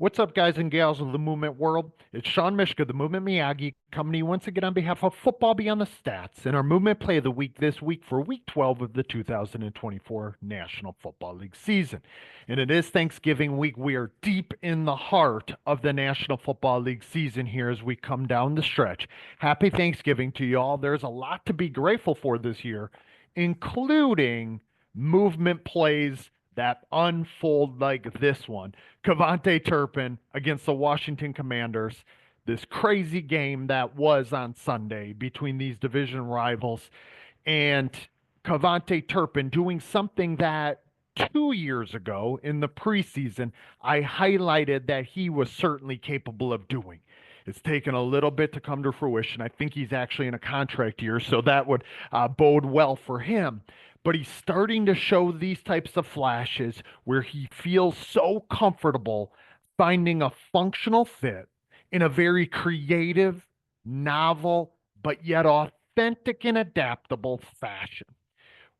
What's up, guys and gals of the movement world? It's Sean Mishka, the Movement Miyagi, coming to you once again on behalf of Football Beyond the Stats and our movement play of the week this week for week 12 of the 2024 National Football League season. And it is Thanksgiving week. We are deep in the heart of the National Football League season here as we come down the stretch. Happy Thanksgiving to you all. There's a lot to be grateful for this year, including movement plays that unfold like this one. KaVonte Turpin against the Washington Commanders. This crazy game that was on Sunday between these division rivals, and KaVonte Turpin doing something that 2 years ago in the preseason I highlighted that he was certainly capable of doing. It's taken a little bit to come to fruition. I think he's actually in a contract year, so that would bode well for him. But he's starting to show these types of flashes where he feels so comfortable finding a functional fit in a very creative, novel, but yet authentic and adaptable fashion.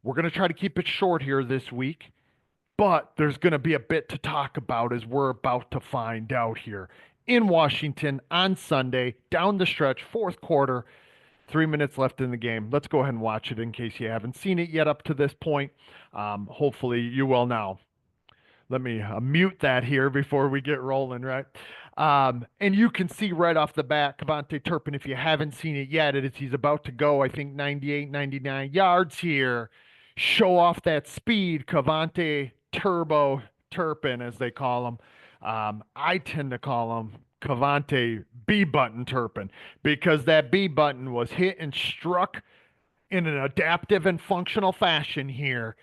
We're going to try to keep it short here this week, but there's going to be a bit to talk about as we're about to find out here in Washington on Sunday, down the stretch, fourth quarter. 3 minutes left in the game. Let's go ahead and watch it in case you haven't seen it yet up to this point. Hopefully, you will now. Let me mute that here before we get rolling, right? And you can see right off the bat, KaVonte Turpin, if you haven't seen it yet, he's about to go, I think, 98, 99 yards here. Show off that speed, KaVonte Turpin, as they call him. I tend to call him KaVonte B button Turpin because that B button was hit and struck in an adaptive and functional fashion here.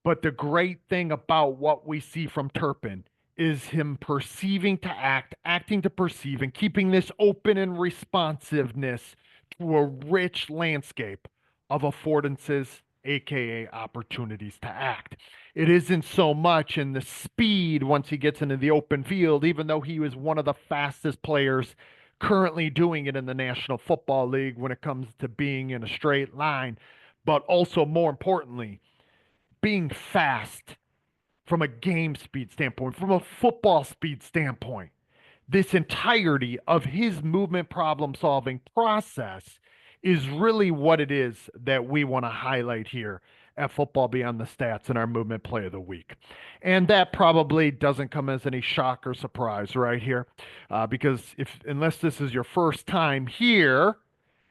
But the great thing about what we see from Turpin is him perceiving to act, acting to perceive, and keeping this open and responsiveness to a rich landscape of affordances, aka opportunities to act. It isn't so much in the speed once he gets into the open field, even though he was one of the fastest players currently doing it in the National Football League when it comes to being in a straight line, but also more importantly, being fast from a game speed standpoint, from a football speed standpoint. This entirety of his movement problem solving process is really what it is that we want to highlight here at Football Beyond the Stats in our movement play of the week. And that probably doesn't come as any shock or surprise right here, because unless this is your first time here,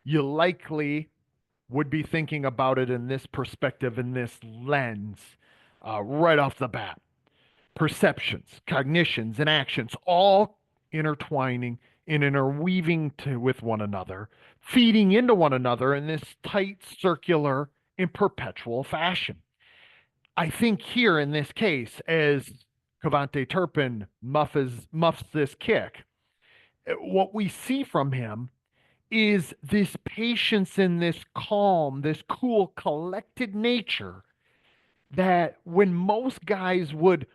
you likely would be thinking about it in this perspective, in this lens, right off the bat. Perceptions, cognitions, and actions all intertwining and interweaving with one another, feeding into one another in this tight, circular, and perpetual fashion. I think here in this case, as KaVonte Turpin muffs this kick, what we see from him is this patience and this calm, this cool, collected nature that when most guys would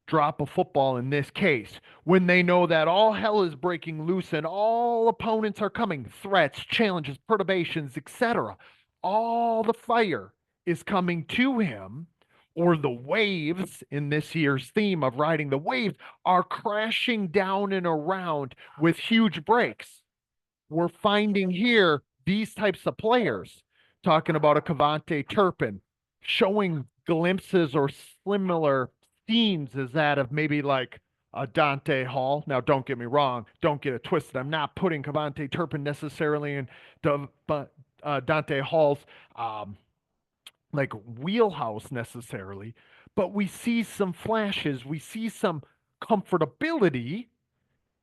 drop a football in this case, when they know that all hell is breaking loose and all opponents are coming, threats, challenges, perturbations, etc., all the fire is coming to him, or the waves in this year's theme of riding the waves are crashing down and around with huge breaks. We're finding here these types of players, talking about a KaVonte Turpin, showing glimpses or similar themes as that of maybe like a Dante Hall. Now, don't get me wrong, don't get it twisted. I'm not putting KaVonte Turpin necessarily in Dante Hall's like wheelhouse necessarily, but we see some flashes, we see some comfortability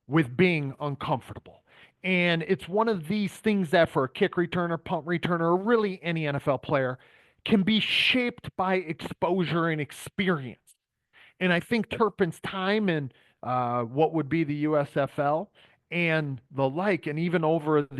with being uncomfortable. And it's one of these things that for a kick returner, punt returner, or really any NFL player can be shaped by exposure and experience. And I think Turpin's time in what would be the USFL and the like, and even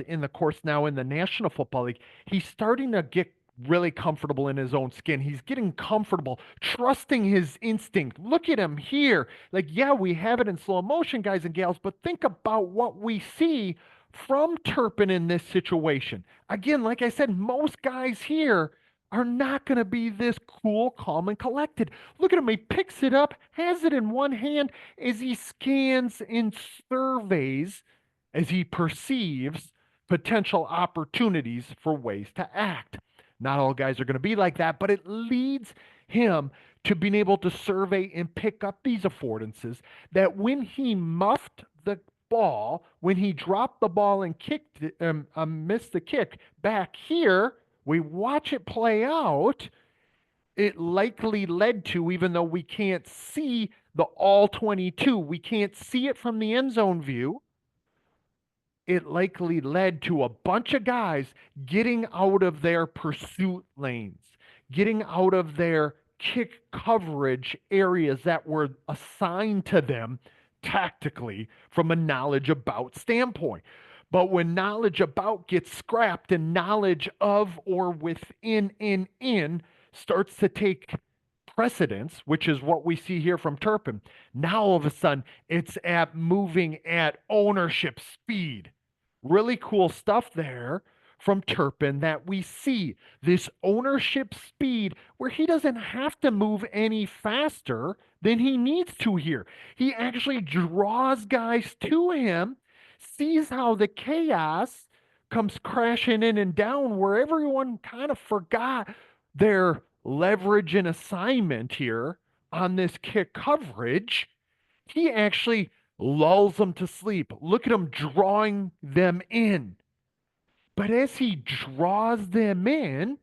in the course now in the National Football League, he's starting to get really comfortable in his own skin. He's getting comfortable, trusting his instinct. Look at him here. Like, yeah, we have it in slow motion, guys and gals, but think about what we see from Turpin in this situation. Again, like I said, most guys here are not going to be this cool, calm, and collected. Look at him. He picks it up, has it in one hand as he scans and surveys, as he perceives potential opportunities for ways to act. Not all guys are going to be like that, but it leads him to being able to survey and pick up these affordances that when he muffed the ball, when he dropped the ball and kicked it, missed the kick back here, we watch it play out. It likely led to, even though we can't see the all 22, we can't see it from the end zone view, it likely led to a bunch of guys getting out of their pursuit lanes, getting out of their kick coverage areas that were assigned to them tactically from a knowledge about standpoint. But when knowledge about gets scrapped and knowledge of or within and in starts to take precedence, which is what we see here from Turpin, now all of a sudden it's at moving at ownership speed. Really cool stuff there from Turpin that we see this ownership speed where he doesn't have to move any faster than he needs to here. He actually draws guys to him, sees how the chaos comes crashing in and down where everyone kind of forgot their leverage and assignment here on this kick coverage. He actually lulls them to sleep. Look at him drawing them in. But as he draws them in,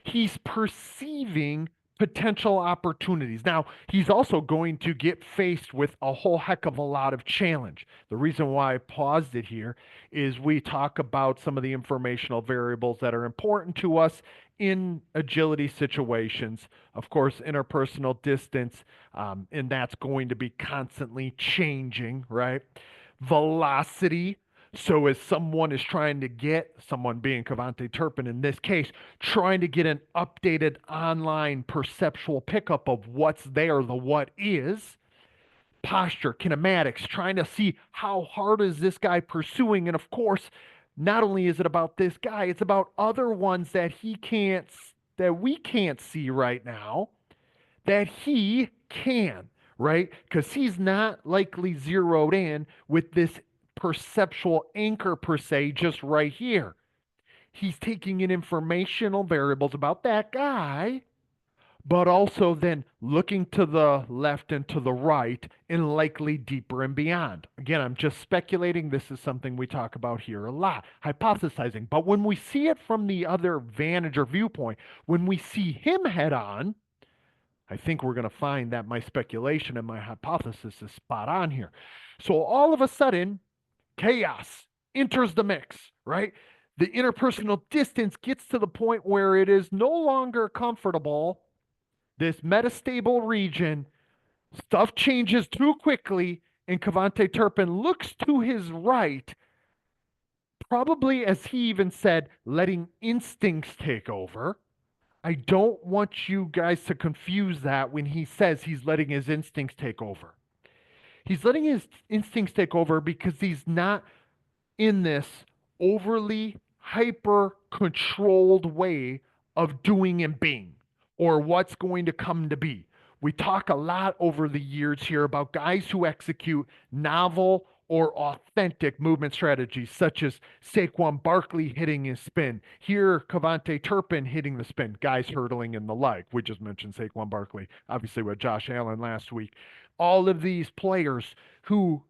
he's perceiving potential opportunities. Now, he's also going to get faced with a whole heck of a lot of challenge. The reason why I paused it here is we talk about some of the informational variables that are important to us in agility situations. Of course, interpersonal distance, and that's going to be constantly changing, right? Velocity. So as someone is trying to get, someone being KaVonte Turpin in this case, trying to get an updated online perceptual pickup of what's there, the what is, posture, kinematics, trying to see how hard is this guy pursuing. And of course, not only is it about this guy, it's about other ones that that we can't see right now, that he can, right? Because he's not likely zeroed in with this perceptual anchor per se just right here. He's taking in informational variables about that guy, but also then looking to the left and to the right and likely deeper and beyond. Again, I'm just speculating. This is something we talk about here a lot, hypothesizing. But when we see it from the other vantage or viewpoint, when we see him head on, I think we're going to find that my speculation and my hypothesis is spot on here. So all of a sudden, chaos enters the mix, right? The interpersonal distance gets to the point where it is no longer comfortable. This metastable region, stuff changes too quickly, and KaVonte Turpin looks to his right, probably as he even said, letting instincts take over. I don't want you guys to confuse that when he says he's letting his instincts take over. He's letting his instincts take over because he's not in this overly hyper controlled way of doing and being or what's going to come to be. We talk a lot over the years here about guys who execute novel or authentic movement strategies, such as Saquon Barkley hitting his spin. Here, KaVonte Turpin hitting the spin, guys hurdling and the like. We just mentioned Saquon Barkley, obviously with Josh Allen last week. All of these players who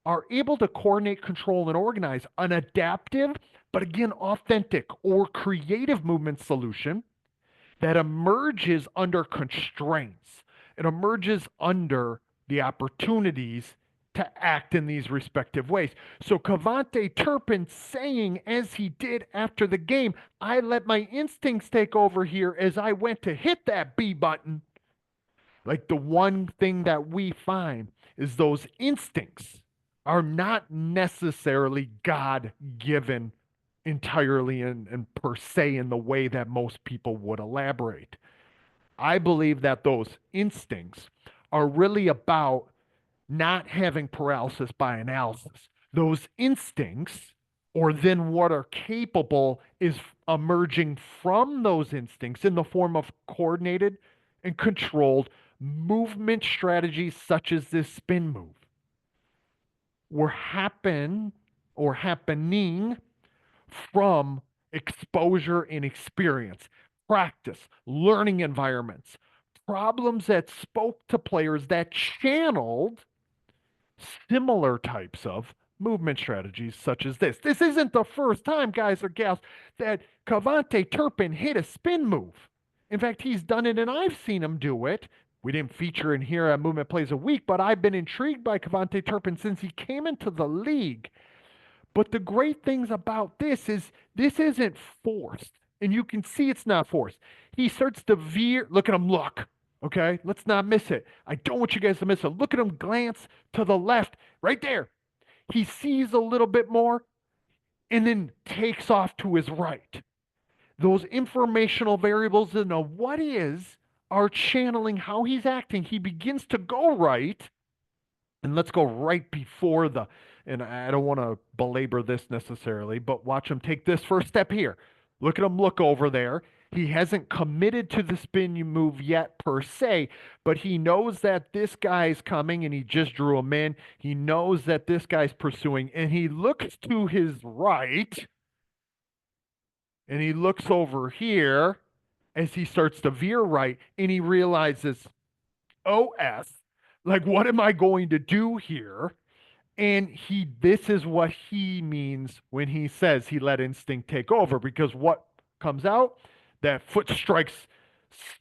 are able to coordinate, control, and organize an adaptive, but again, authentic or creative movement solution that emerges under constraints. It emerges under the opportunities to act in these respective ways. So KaVonte Turpin saying, as he did after the game, I let my instincts take over here as I went to hit that B button. Like the one thing that we find is those instincts are not necessarily God given entirely and per se in the way that most people would elaborate. I believe that those instincts are really about not having paralysis by analysis. Those instincts or then what are capable is emerging from those instincts in the form of coordinated and controlled movement strategies such as this spin move were happening from exposure and experience, practice, learning environments, problems that spoke to players that channeled similar types of movement strategies such as this. This isn't the first time, guys or gals, that KaVonte Turpin hit a spin move. In fact, he's done it and I've seen him do it. We didn't feature in here at Movement Plays a Week, but I've been intrigued by KaVonte Turpin since he came into the league. But the great things about this is this isn't forced. And you can see it's not forced. He starts to veer. Look at him look. Okay? Let's not miss it. I don't want you guys to miss it. Look at him glance to the left. Right there. He sees a little bit more and then takes off to his right. Those informational variables in a what is are channeling how he's acting. He begins to go right. And let's go right before the, and I don't want to belabor this necessarily, but watch him take this first step here. Look at him look over there. He hasn't committed to the spin you move yet per se, but he knows that this guy's coming and he just drew him in. He knows that this guy's pursuing and he looks to his right and he looks over here as he starts to veer right and he realizes, OS, like, what am I going to do here? And this is what he means when he says he let instinct take over, because what comes out, that foot strikes,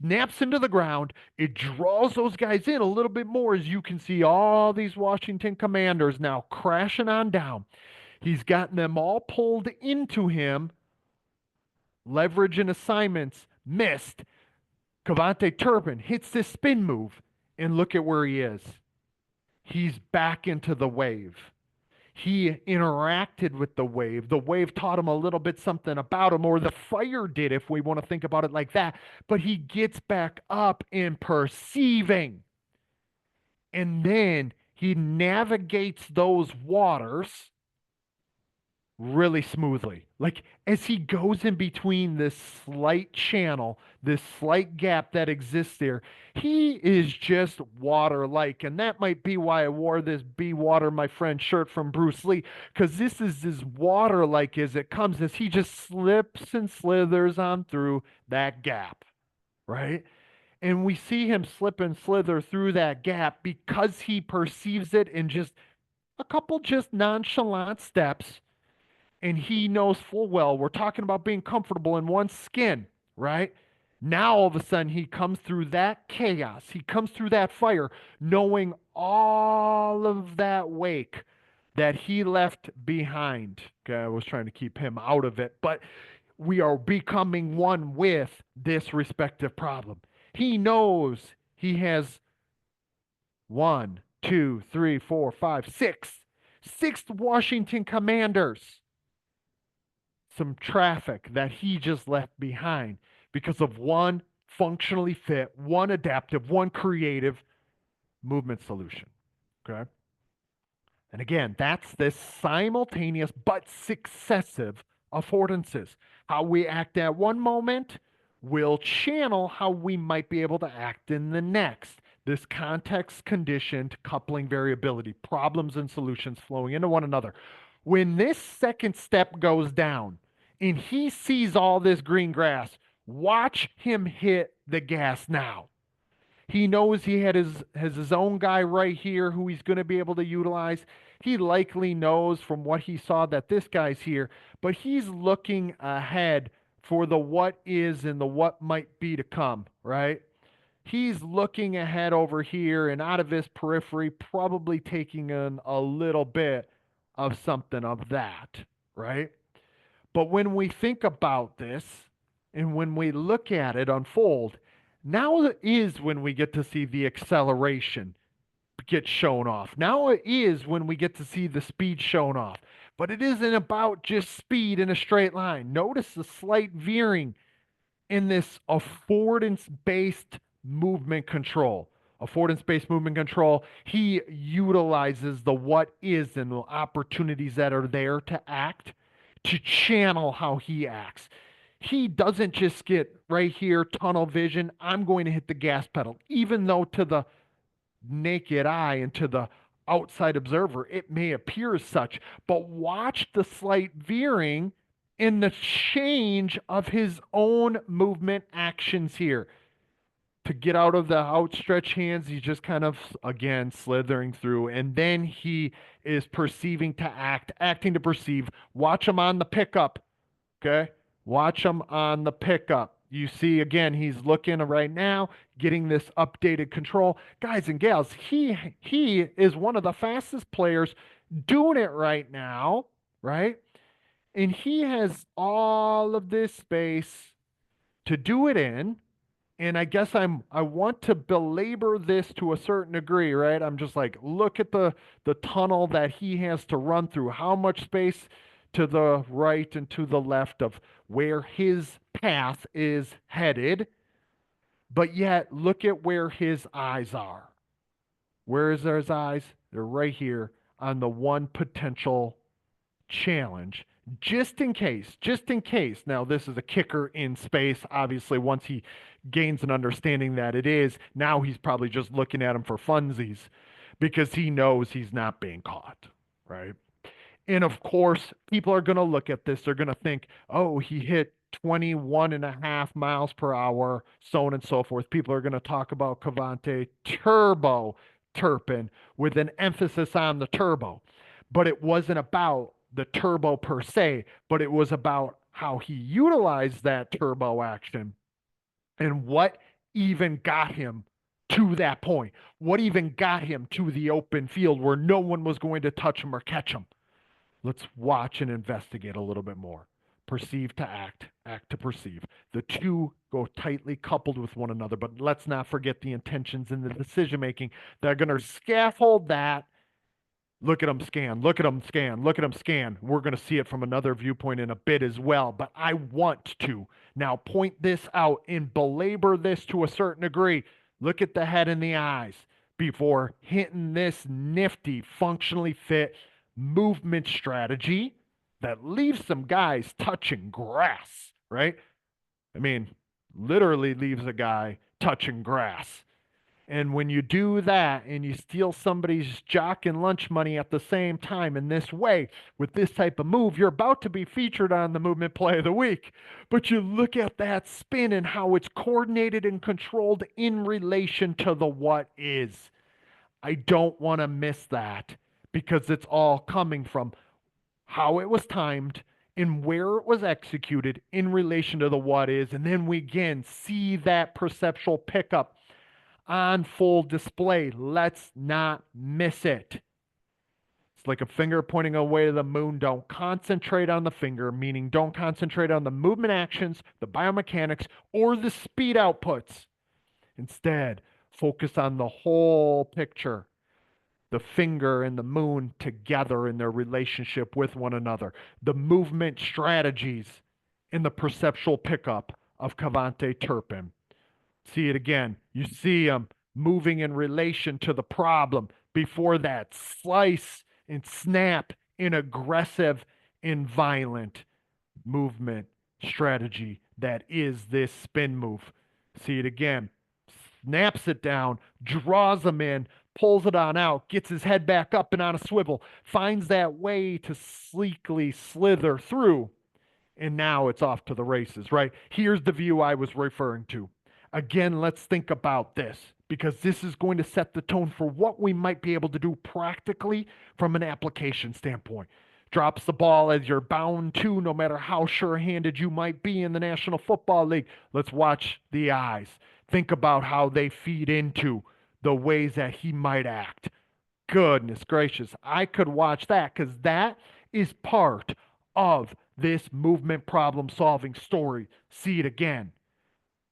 snaps into the ground. It draws those guys in a little bit more, as you can see all these Washington Commanders now crashing on down. He's gotten them all pulled into him. Leverage and assignments missed. KaVonte Turpin hits this spin move, and look at where he is. He's back into the wave. He interacted with the wave. The wave taught him a little bit something about him, or the fire did, if we want to think about it like that. But he gets back up and perceiving. And then he navigates those waters really smoothly. Like, as he goes in between this slight channel, this slight gap that exists there, he is just water-like. And that might be why I wore this Be Water My Friend shirt from Bruce Lee, because this is as water-like as it comes, as he just slips and slithers on through that gap, right? And we see him slip and slither through that gap because he perceives it in just a couple just nonchalant steps. And he knows full well we're talking about being comfortable in one's skin, right? Now all of a sudden he comes through that chaos. He comes through that fire knowing all of that wake that he left behind. Okay, I was trying to keep him out of it, but we are becoming one with this respective problem. He knows he has one, two, three, four, five, six Washington Commanders, some traffic that he just left behind because of one functionally fit, one adaptive, one creative movement solution. Okay. And again, that's this simultaneous but successive affordances. How we act at one moment will channel how we might be able to act in the next. This context conditioned coupling variability, problems and solutions flowing into one another. When this second step goes down and he sees all this green grass, watch him hit the gas now. He knows he has his own guy right here who he's going to be able to utilize. He likely knows from what he saw that this guy's here, but he's looking ahead for the what is and the what might be to come, right? He's looking ahead over here and out of his periphery, probably taking in a little bit of something of that, right? But when we think about this and when we look at it unfold, now is when we get to see the acceleration get shown off. Now it is when we get to see the speed shown off. But it isn't about just speed in a straight line. Notice the slight veering in this affordance-based movement control. Affordance-based movement control, he utilizes the what is and the opportunities that are there to act. to channel how he acts. He doesn't just get right here, tunnel vision. I'm going to hit the gas pedal, even though to the naked eye and to the outside observer, it may appear as such. But watch the slight veering in the change of his own movement actions here. To get out of the outstretched hands, he's just kind of, again, slithering through. And then he is perceiving to act, acting to perceive. Watch him on the pickup. Okay. Watch him on the pickup. You see, again, he's looking right now, getting this updated control. Guys and gals, he is one of the fastest players doing it right now, right? And he has all of this space to do it in. And I guess I want to belabor this to a certain degree, right? I'm just like, look at the tunnel that he has to run through. How much space to the right and to the left of where his path is headed. But yet, look at where his eyes are. Where is his eyes? They're right here on the one potential challenge, just in case, just in case. Now, this is a kicker in space. Obviously, once he gains an understanding that it is, now he's probably just looking at him for funsies because he knows he's not being caught, right? And of course, people are going to look at this. They're going to think, oh, he hit 21.5 miles per hour, so on and so forth. People are going to talk about KaVonte Turpin with an emphasis on the turbo. But it wasn't about the turbo per se, but it was about how he utilized that turbo action and what even got him to that point. What even got him to the open field where no one was going to touch him or catch him. Let's watch and investigate a little bit more. Perceive to act, act to perceive. The two go tightly coupled with one another, but let's not forget the intentions and the decision making that are going to scaffold that. Look at them scan, look at them scan, look at them scan. We're going to see it from another viewpoint in a bit as well, but I want to now point this out and belabor this to a certain degree. Look at the head and the eyes before hitting this nifty, functionally fit movement strategy that leaves some guys touching grass, right? I mean, literally leaves a guy touching grass. And when you do that and you steal somebody's jock and lunch money at the same time in this way, with this type of move, you're about to be featured on the movement play of the week. But you look at that spin and how it's coordinated and controlled in relation to the what is. I don't want to miss that because it's all coming from how it was timed and where it was executed in relation to the what is. And then we again see that perceptual pickup on full display. Let's not miss it. It's like a finger pointing away to the moon. Don't concentrate on the finger, meaning don't concentrate on the movement actions, the biomechanics, or the speed outputs. Instead, focus on the whole picture, the finger and the moon together in their relationship with one another, the movement strategies in the perceptual pickup of KaVonte Turpin. See it again. You see him moving in relation to the problem before that slice and snap in aggressive and violent movement strategy that is this spin move. See it again. Snaps it down, draws him in, pulls it on out, gets his head back up and on a swivel, finds that way to sleekly slither through. And now it's off to the races, right? Here's the view I was referring to. Again, let's think about this because this is going to set the tone for what we might be able to do practically from an application standpoint. Drops the ball as you're bound to, no matter how sure-handed you might be in the National Football League. Let's watch the eyes. Think about how they feed into the ways that he might act. Goodness gracious, I could watch that because that is part of this movement problem solving story. See it again.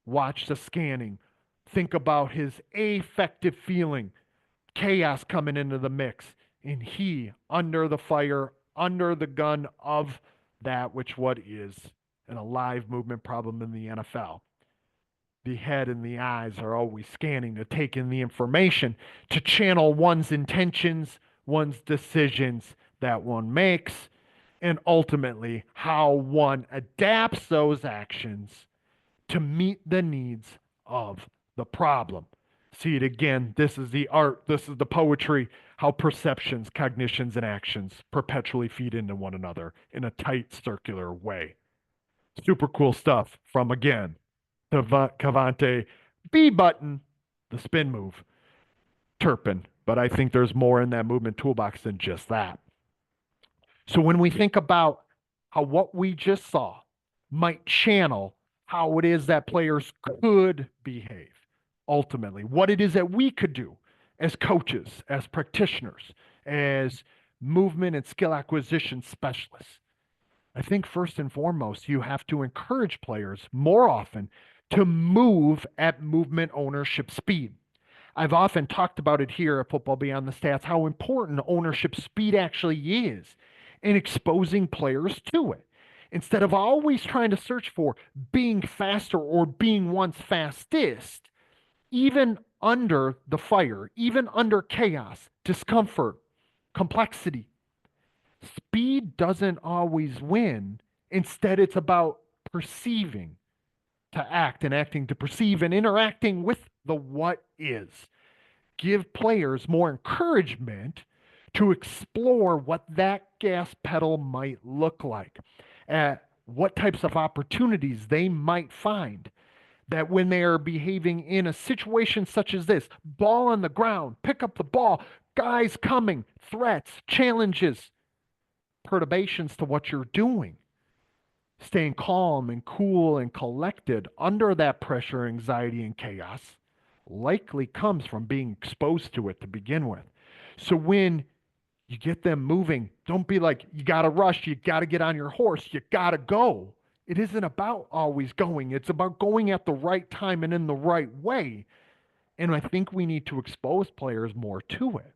Watch the scanning. Think about his affective feeling. Chaos coming into the mix. And he under the fire, under the gun of that which what is an alive movement problem in the NFL. The head and the eyes are always scanning to take in the information to channel one's intentions, one's decisions that one makes, and ultimately how one adapts those actions to meet the needs of the problem. See it again. This is the art, this is the poetry, how perceptions, cognitions, and actions perpetually feed into one another in a tight circular way. Super cool stuff from, again, the KaVonte B button, the spin move, Turpin. But I think there's more in that movement toolbox than just that. So when we think about how what we just saw might channel how it is that players could behave, ultimately, what it is that we could do as coaches, as practitioners, as movement and skill acquisition specialists, I think first and foremost, you have to encourage players more often to move at movement ownership speed. I've often talked about it here at Football Beyond the Stats, how important ownership speed actually is in exposing players to it. Instead of always trying to search for being faster or being once fastest, even under the fire, even under chaos, discomfort, complexity, speed doesn't always win. Instead, it's about perceiving to act and acting to perceive and interacting with the what is. Give players more encouragement to explore what that gas pedal might look like, what types of opportunities they might find. That when they are behaving in a situation such as this, ball on the ground, pick up the ball, guys coming, threats, challenges, perturbations to what you're doing. Staying calm and cool and collected under that pressure, anxiety, and chaos likely comes from being exposed to it to begin with. So when you get them moving, don't be like, you got to rush, you got to get on your horse, you got to go. It isn't about always going, it's about going at the right time and in the right way. And I think we need to expose players more to it.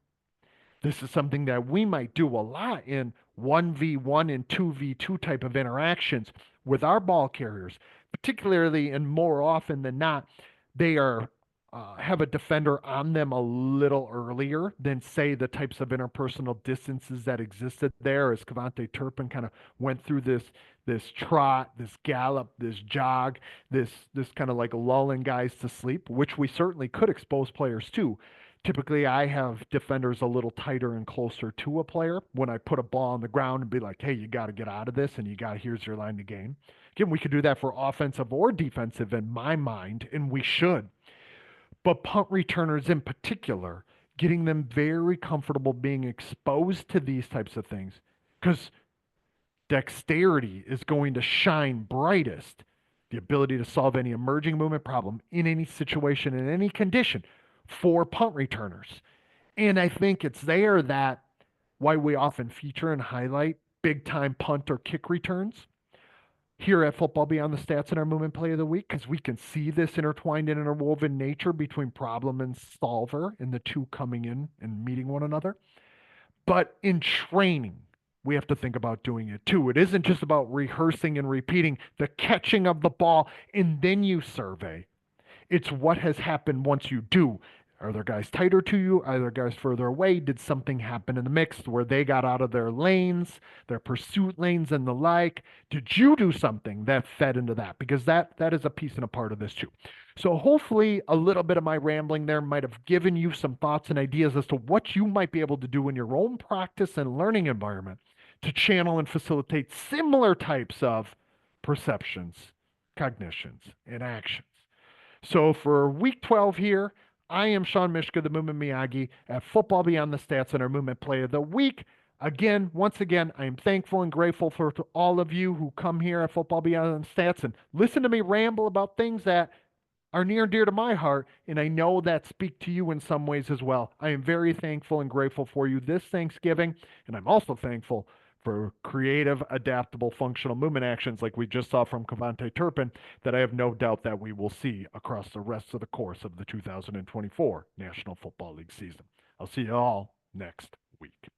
This is something that we might do a lot in 1v1 and 2v2 type of interactions with our ball carriers, particularly and more often than not, they are have a defender on them a little earlier than, say, the types of interpersonal distances that existed there, as KaVonte Turpin kind of went through this trot, this gallop, this jog, this kind of like lulling guys to sleep, which we certainly could expose players to. Typically, I have defenders a little tighter and closer to a player when I put a ball on the ground and be like, hey, you got to get out of this and here's your line to game. Again, we could do that for offensive or defensive in my mind, and we should. But punt returners in particular, getting them very comfortable being exposed to these types of things because dexterity is going to shine brightest. The ability to solve any emerging movement problem in any situation, in any condition for punt returners. And I think it's there that why we often feature and highlight big time punt or kick returns here at Football Beyond the Stats in our movement play of the week, because we can see this intertwined and interwoven nature between problem and solver and the two coming in and meeting one another. But in training, we have to think about doing it too. It isn't just about rehearsing and repeating the catching of the ball and then you survey. It's what has happened once you do. Are there guys tighter to you? Are there guys further away? Did something happen in the mix where they got out of their lanes, their pursuit lanes and the like? Did you do something that fed into that? Because that is a piece and a part of this too. So hopefully a little bit of my rambling there might have given you some thoughts and ideas as to what you might be able to do in your own practice and learning environment to channel and facilitate similar types of perceptions, cognitions, and actions. So for week 12 here, I am Sean Mishka, the Movement Miyagi, at Football Beyond the Stats and our Movement Play of the Week. Again, once again, I am thankful and grateful for to all of you who come here at Football Beyond the Stats and listen to me ramble about things that are near and dear to my heart, and I know that speak to you in some ways as well. I am very thankful and grateful for you this Thanksgiving, and I'm also thankful for creative, adaptable, functional movement actions like we just saw from KaVonte Turpin that I have no doubt that we will see across the rest of the course of the 2024 National Football League season. I'll see you all next week.